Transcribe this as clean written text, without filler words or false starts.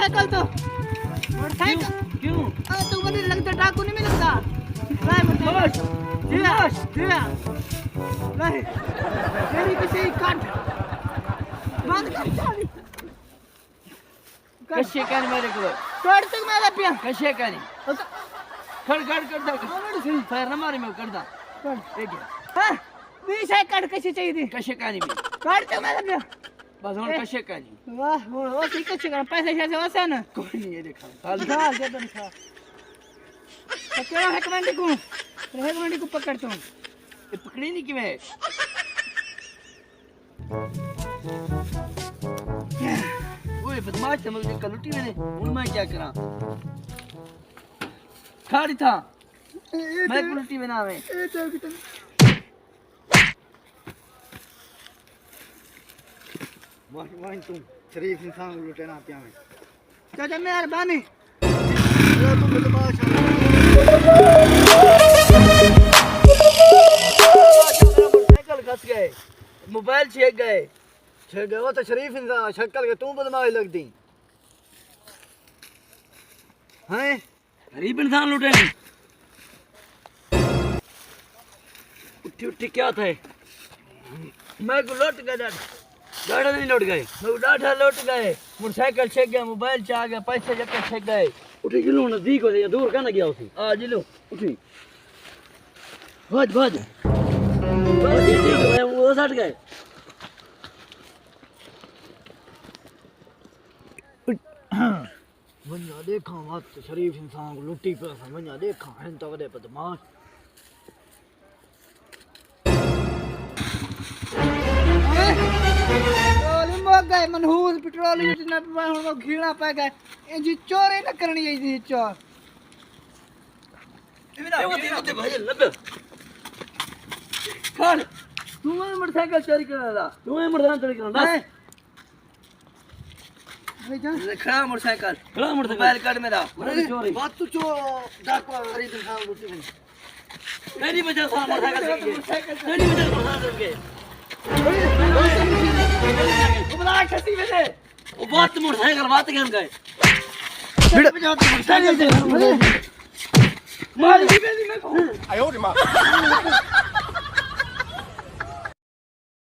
motorcycle तो motorcycle क्यों तू मुझे लगता डाकू नहीं में लगता लाए मोटरसाइकिल दिया लाए तेरी किसी काट बंद कर चाली कशे कानी मेरे को काट तक मेरा पिया कशे कानी खड़ कर दा फायर न मारे मैं कर दा एक हां नहीं से काट कैसे चाहिए थी कशे कानी में काट तक मेरा पिया बस और कशे कानी वाह वो ठीक है चेक पैसे से वैसा ना कोई नहीं ये देखा हाल दे दन खा पकड़ा हेकमंडी को पकड़ तू ये पकड़ी नहीं कि मैं ओए बदमाश समझ के कलुटी मैंने उन मैं क्या करा खाड़ी था मैं कलुटी बनावे वाह तुम शरीफ इंसान लुटेना पिया में चाचा मेहरबानी तुम बदमाश मोटरसाइकिल घस गए मोबाइल छेक गए वो तो शरीफ इंसान शक्ल के तू बदमाश लगती हैं गरीब इंसान लुटे उठी उठी क्या था मैं को लौट गया डाढ़ा नहीं लौट गए मैं डाढ़ा लौट गए मोटरसाइकिल छेक गया मोबाइल चा गया पैसे जब छेक गए उठी जिलो नजदीक हो जाए दूर कहना गया उसी आ जिलो उठी भाज वो सट गए वन्या देखा मत शरीफ इंसान को लुटी पे वन्या देखा हैं तो वडे बदमाश पेट्रोल मग गए मनहूस पेट्रोल इतना हम घीना पै गए ये जी चोरी न करनी है जी चोर ये भाई लब खड़ तू मोटरसाइकिल चोरी करना था तू मोटरसाइकिल चोरी करना भाई जान खड़ा मोटरसाइकिल मोबाइल काट मेरा चोरी बात तो चो डाकू शरीफ इंसान लुटी में नहीं बचा सा मोटरसाइकिल नहीं बचा मोटरसाइकिल के बुला खसी में से वो बात मोटरसाइकिल बात क्या गए मोटरसाइकिल मार दी मैं को आयो रे मां